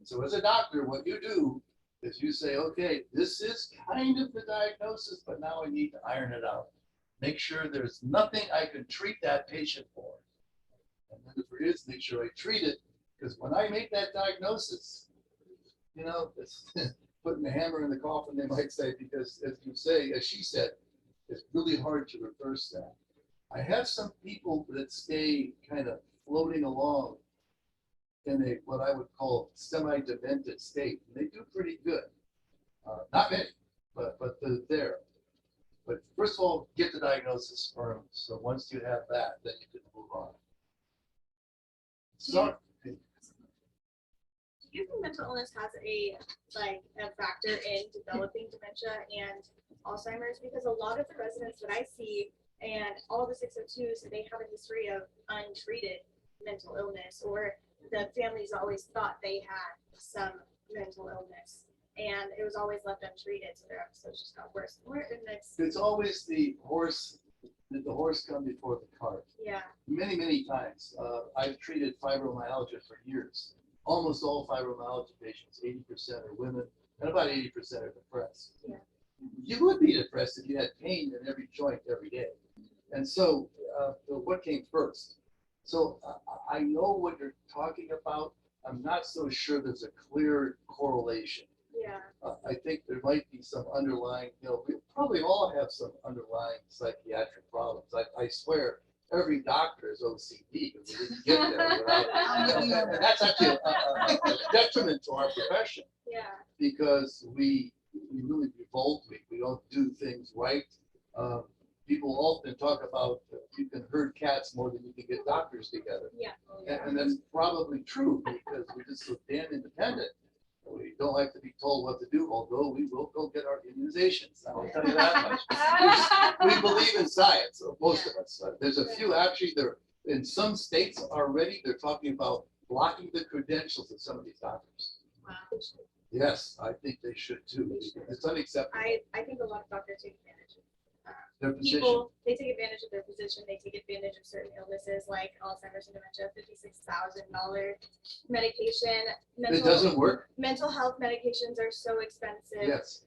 So as a doctor, what you do is you say, okay, this is kind of the diagnosis, but now I need to iron it out. Make sure there's nothing I can treat that patient for. And then if there is, make sure I treat it, because when I make that diagnosis, you know, it's putting the hammer in the coffin, they might say, because as you say, as she said, it's really hard to reverse that. I have some people that stay kind of floating along in a, what I would call semi-demented state. And they do pretty good. Not many, but they're there. But first of all, get the diagnosis firm. So once you have that, then you can move on. So, do you think mental illness has a factor in developing dementia and Alzheimer's? Because a lot of the residents that I see and all the 602s, they have a history of untreated mental illness, or the families always thought they had some mental illness and it was always left untreated, so their episodes just got worse. It's always the horse come before the cart. Yeah. Many times. I've treated fibromyalgia for years. Almost all fibromyalgia patients, 80% are women, and about 80% are depressed. Yeah. You would be depressed if you had pain in every joint every day. And so, what came first? So I know what you're talking about. I'm not so sure there's a clear correlation. Yeah. I think there might be some underlying, we probably all have some underlying psychiatric problems. I swear every doctor is OCD because we didn't get there without, and that's actually a detriment to our profession. Yeah. Because we really revolt, we don't do things right. People often talk about you can herd cats more than you can get doctors together. Yeah. And that's probably true because we're just so damn independent. We don't like to be told what to do, although we will go get our immunizations. I'll tell you that much. We believe in science, so most of us. There's a few actually, there in some states already, they're talking about blocking the credentials of some of these doctors. Wow. Yes, I think they should too. It's unacceptable. I think a lot of doctors take advantage of Their position. people. They take advantage of their position. They take advantage of certain illnesses like Alzheimer's and dementia. $56,000 medication. It doesn't work. Mental health medications are so expensive. Yes.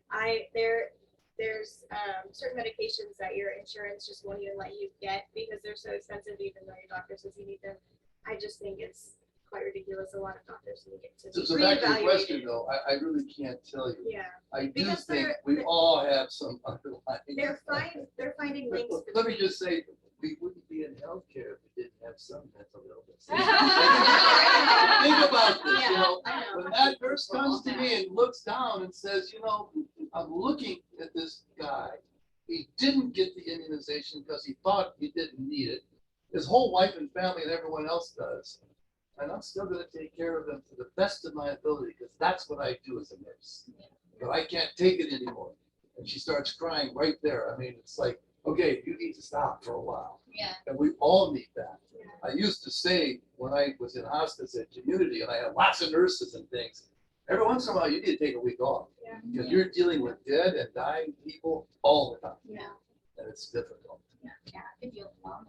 There's certain medications that your insurance just won't even let you get because they're so expensive, even though your doctor says you need them. I just think it's quite ridiculous. A lot of doctors need to So back to the question though, I really can't tell you. Yeah. I do Because think we all have some underlying. They're finding links. Let me just say, we wouldn't be in healthcare if we didn't have some mental illness. Think about this, I know. when that nurse comes to me and looks down and says, I'm looking at this guy, he didn't get the immunization because he thought he didn't need it. His whole wife and family and everyone else does. And I'm still gonna take care of them to the best of my ability, because that's what I do as a nurse. But I can't take it anymore. And she starts crying right there. I mean, it's like, okay, you need to stop for a while. Yeah. And we all need that. I used to say when I was in hospice at Community and I had lots of nurses and things, every once in a while you need to take a week off. Yeah. Because you're dealing with dead and dying people all the time. Yeah. And it's difficult. Yeah, if you want.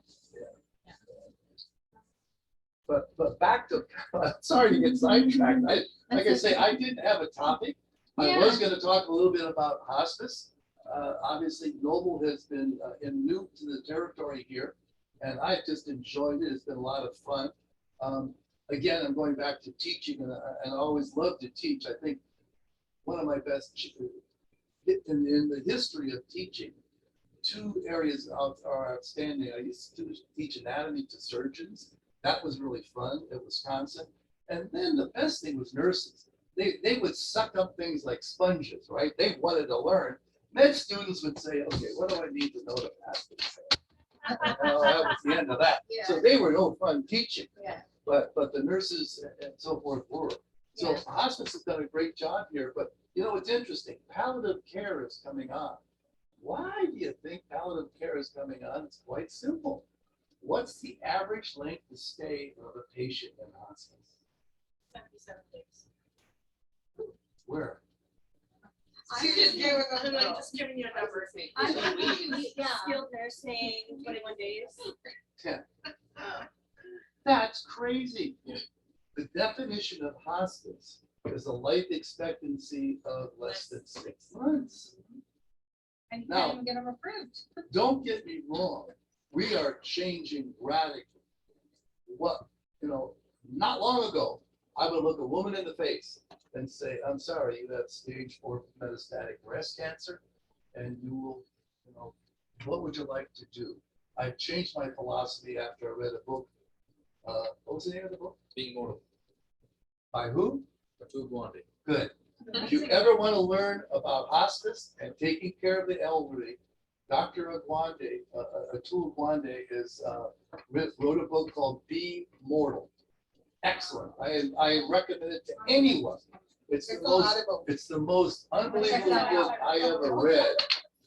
But back to, sorry to get sidetracked. Like I say, I didn't have a topic. I was going to talk a little bit about hospice. Obviously, Noble has been new to the territory here, and I just enjoyed it. It's been a lot of fun. Again, I'm going back to teaching, and I always love to teach. I think one of my best in the history of teaching, two areas are outstanding. I used to teach anatomy to surgeons. That was really fun at Wisconsin. And then the best thing was nurses. They would suck up things like sponges, right? They wanted to learn. Med students would say, okay, what do I need to know to pass this? Well, that was the end of that. Yeah. So they were no fun teaching. Yeah. But the nurses and so forth were. So Yeah. hospice has done a great job here. But it's interesting. Palliative care is coming on. Why do you think palliative care is coming on? It's quite simple. What's the average length of stay of a patient in hospice? 77 days. Where? She just gave us I'm like just giving you a number. Skilled nursing, 21 days. 10. That's crazy. The definition of hospice is a life expectancy of less than 6 months. And you Now- can't even get them approved. Don't get me wrong. We are changing radically. Not long ago, I would look a woman in the face and say, I'm sorry, you have stage 4 metastatic breast cancer, and you will, what would you like to do? I changed my philosophy after I read a book. What was the name of the book? Being mortal. By who? Atul Gawande. Good. If you ever want to learn about hospice and taking care of the elderly, Dr. Agwande, Atul Gawande wrote a book called Be Mortal. excellent. I recommend it to anyone. It's the most unbelievable book I ever read.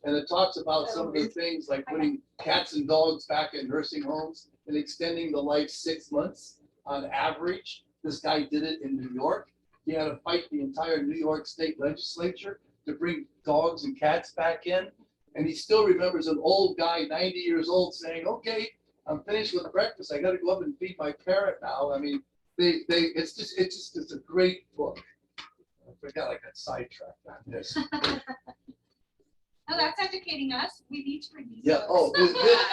And it talks about some of the things like putting cats and dogs back in nursing homes and extending the life 6 months on average. This guy did it in New York. He had to fight the entire New York State legislature to bring dogs and cats back in. And he still remembers an old guy, 90 years old, saying, okay, I'm finished with breakfast. I got to go up and feed my parrot now. I mean, it's a great book. I forgot I got sidetracked on this. Oh, that's educating us. We need to read these. Yeah, books.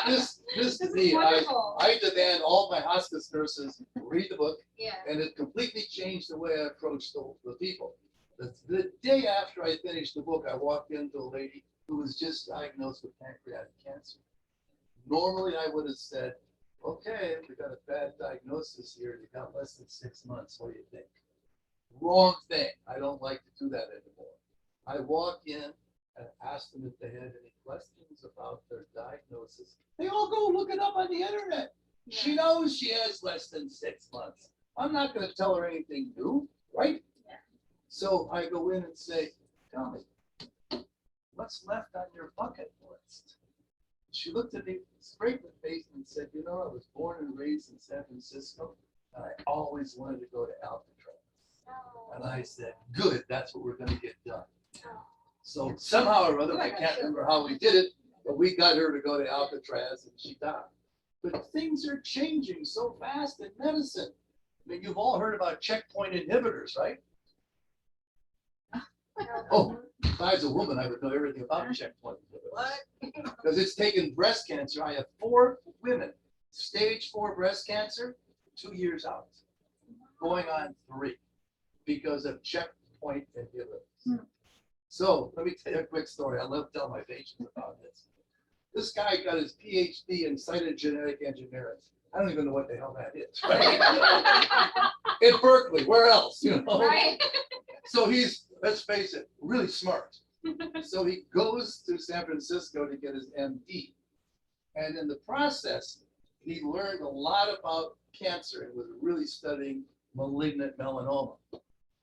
this to This is me, wonderful. I demand all my hospice nurses read the book, Yeah. and it completely changed the way I approached the people. The day after I finished the book, I walked into a lady who was just diagnosed with pancreatic cancer. Normally, I would have said, okay, we got a bad diagnosis here. You got less than 6 months. What do you think? Wrong thing. I don't like to do that anymore. I walk in and ask them if they had any questions about their diagnosis. They all go look it up on the internet. Yeah. She knows she has less than 6 months. I'm not going to tell her anything new, right? Yeah. So I go in and say, tell me, what's left on your bucket list? She looked at me straight in the face and said, you know, I was born and raised in San Francisco, and I always wanted to go to Alcatraz. Oh. And I said, good, that's what we're going to get done. So somehow or other, I can't remember how we did it, but we got her to go to Alcatraz and she died. But things are changing so fast in medicine. I mean, you've all heard about checkpoint inhibitors, right? Oh, if I was a woman, I would know everything about checkpoint inhibitors. What? Because it's taken breast cancer. I have 4 women, stage 4 breast cancer, 2 years out, going on 3 because of checkpoint inhibitors. So let me tell you a quick story. I love telling my patients about this. This guy got his PhD in cytogenetic engineering. I don't even know what the hell that is. Right? In Berkeley, where else? You know. Right. So he's, let's face it, really smart. So he goes to San Francisco to get his MD. And in the process, he learned a lot about cancer and was really studying malignant melanoma,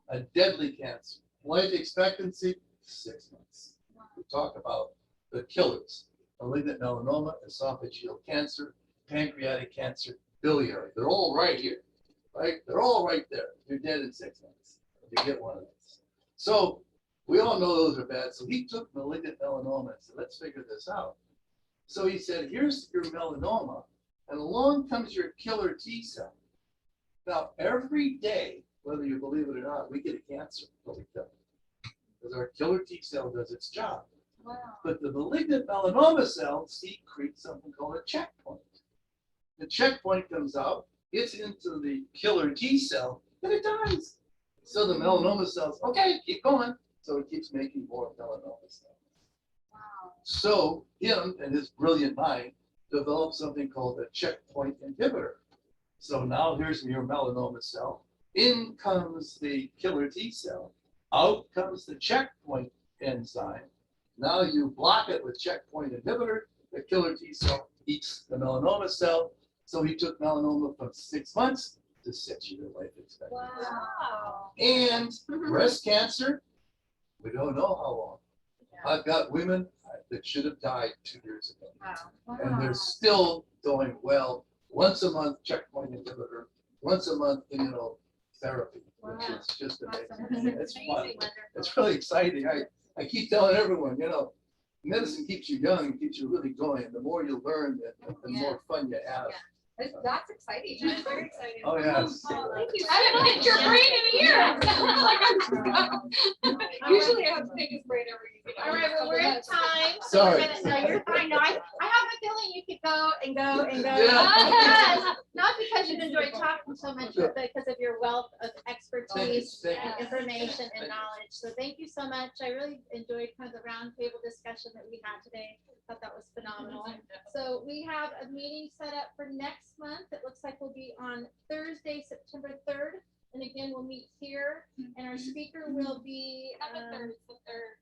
a deadly cancer. Life expectancy, 6 months. We talk about the killers: malignant melanoma, esophageal cancer, pancreatic cancer, biliary. They're all right here, right? They're all right there. You're dead in 6 months if you get one of these. So we all know those are bad. So he took malignant melanoma and said, let's figure this out. So he said, here's your melanoma, and along comes your killer T cell. Now, every day, whether you believe it or not, we get a cancer, but we kill. Because our killer T cell does its job. Wow. But the malignant melanoma cell secretes something called a checkpoint. The checkpoint comes out, gets into the killer T cell, and it dies. So the melanoma cells, okay, keep going. So it keeps making more melanoma cells. Wow. So him and his brilliant mind developed something called a checkpoint inhibitor. So now here's your melanoma cell. In comes the killer T cell. Out comes the checkpoint enzyme. Now you block it with checkpoint inhibitor. The killer T cell eats the melanoma cell. So he took melanoma from 6 months to 6 year life expectancy. Wow. And breast cancer, we don't know how long. I've got women that should have died 2 years ago. Wow. And they're still doing well. Once a month checkpoint inhibitor, once a month immunotherapy, which is just amazing. It's fun. It's really exciting. I keep telling everyone, medicine keeps you young and keeps you really going. The more you learn, the more fun you have. That's exciting. That's very exciting. Oh, yes. Thank you. I haven't hit your brain in a year. Usually I have to take his brain every. All right, well, we're at time. so Sorry. we're gonna- No, you're fine. No, I have a feeling you could go and go and go. Yeah. Not because you've enjoyed talking so much, but because of your wealth of expertise Thank and you. information and knowledge. So thank you so much. I really enjoyed kind of the roundtable discussion that we had today. Thought that was phenomenal. So we have a meeting set up for next month. It looks like we'll be on Thursday, September 3rd. And again, we'll meet here and our speaker will be Not the third, it's the third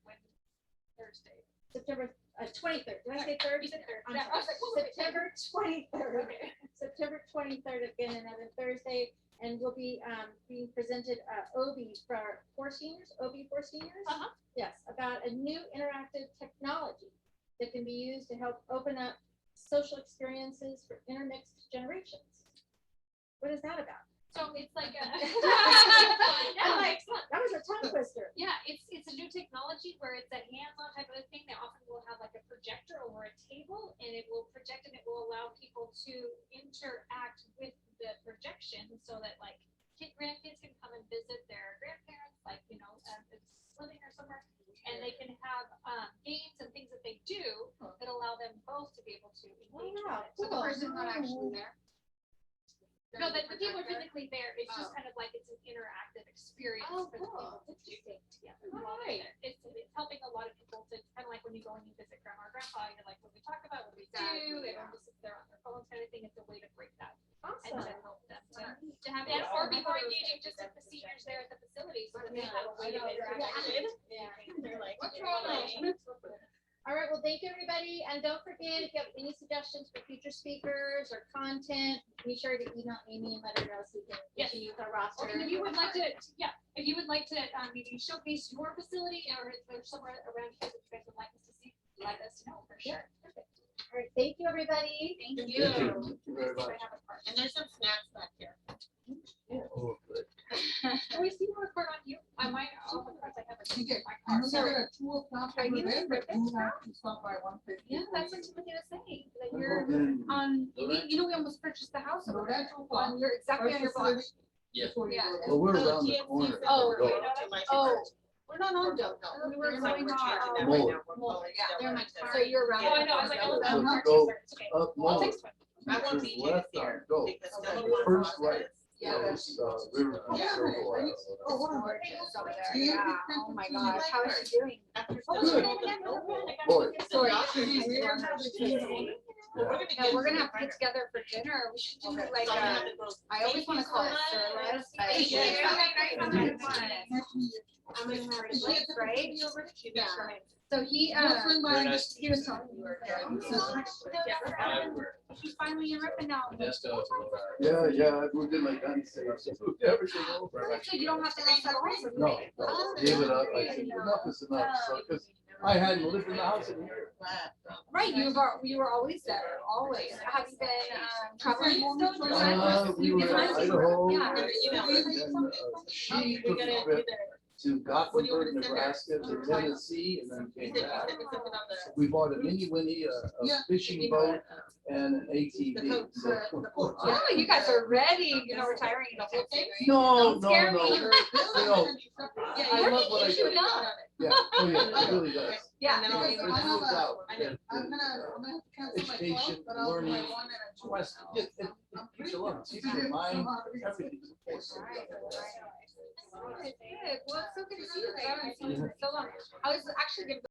Thursday. September 23rd. Did I say third? You said third. I'm Yeah, I was sorry. like, September 23rd. September 23rd again, another Thursday. and will be being presented OB for seniors. Uh-huh. Yes, about a new interactive technology that can be used to help open up social experiences for intermixed generations. What is that about? So it's like a. I'm like, that was a tongue twister. Yeah, it's a new technology where it's a hands-on type of thing. They often will have like a projector over a table, and it will project and it will allow people to interact with the projection, so that like grandkids can come and visit their grandparents, like if it's living or somewhere, and they can have games and things that they do that allow them both to be able to engage with it. So the person's not actually there? No, the people are physically there. It's just kind of like it's an interactive experience for the people to do things together. while they're there. It's helping a lot of people to kind of like when you go and you visit grandma or grandpa, you're like, what do we talk about? What do we do? They don't just sit there on their phones kind of thing. It's a way to break that and to help them to have it, or be more engaging just with the seniors there at the facility so that they have a way to interact. They're like, What's wrong? All right, well, thank you, everybody, and don't forget, if you have any suggestions for future speakers or content, be sure to email Amy and let her know so we can continue with our roster. If you would like to, if you would like to maybe showcase your facility or if there's somewhere around here that you guys would like us to see, let us know for sure. Perfect. All right, thank you, everybody. Thank Thank you. you very much. And there's some snacks back here. Oh, good. Can we see more report on you? I might, all the cards I have are You get, in my I car. know Sorry. that at 2:00 Are you over there, in but Fritz you have to stop by 1:50. Yeah, that's what Timothy was saying, that Oh, you're then- on, we almost purchased the house over there. Lorenzo On your, exactly on your block. Yeah. Before you Yeah. go there. Well, we're around the corner. Oh, Go. Oh, we're not on Doe. No, We were it's like going we're on, changing that right Mold. now. We're Mold, going yeah, down they're my right car. there. So you're around. Oh, I know, I was like, oh, So that's go it's okay. Up I'll north, text one. I want to BJ the left here on go. because Okay. some of The my first bosses- right. Yeah. Goes, Riverfront Yeah. Circle. Oh, wow. Gorgeous over there, Do you yeah, think oh my it's gosh, how is she doing? After What was still- your name again? Boy. Sorry. We're gonna Yeah, we're gonna have to get together for dinner, we should do like So I'm gonna a, have to go- I always wanna call it Surla's, but. Thank you. I'm gonna have a place, right? Yeah. So he, Very nice. he was telling me you were there. He's finally in Ripon now. Modesto. Yeah, I moved in like that. So I moved everything over. So you don't have to go settle home. No, gave it up. I said, enough is enough. So, because I hadn't lived in the house in here. Right, you were always there, always. Have you been, traveling still? We were in Idaho. Yeah. And she took a trip to Gothenburg, Nebraska, to Tennessee, and then came back. We bought a mini Winnie, a fishing boat, and an ATV. So- Oh, you guys are ready, retiring in a whole thing. No, Don't scare no. me. You know, I love what I You do. know. Yeah, oh yeah, it really does. Yeah. And then I'll It even- moves out. I know. I'm gonna have to cancel my Education, class, but I'll do my learning, one and a two. Quest, it keeps you along, keeps your mind, everything's important. Good. Well, it's so good to see you. I haven't seen you in so long. I was actually gonna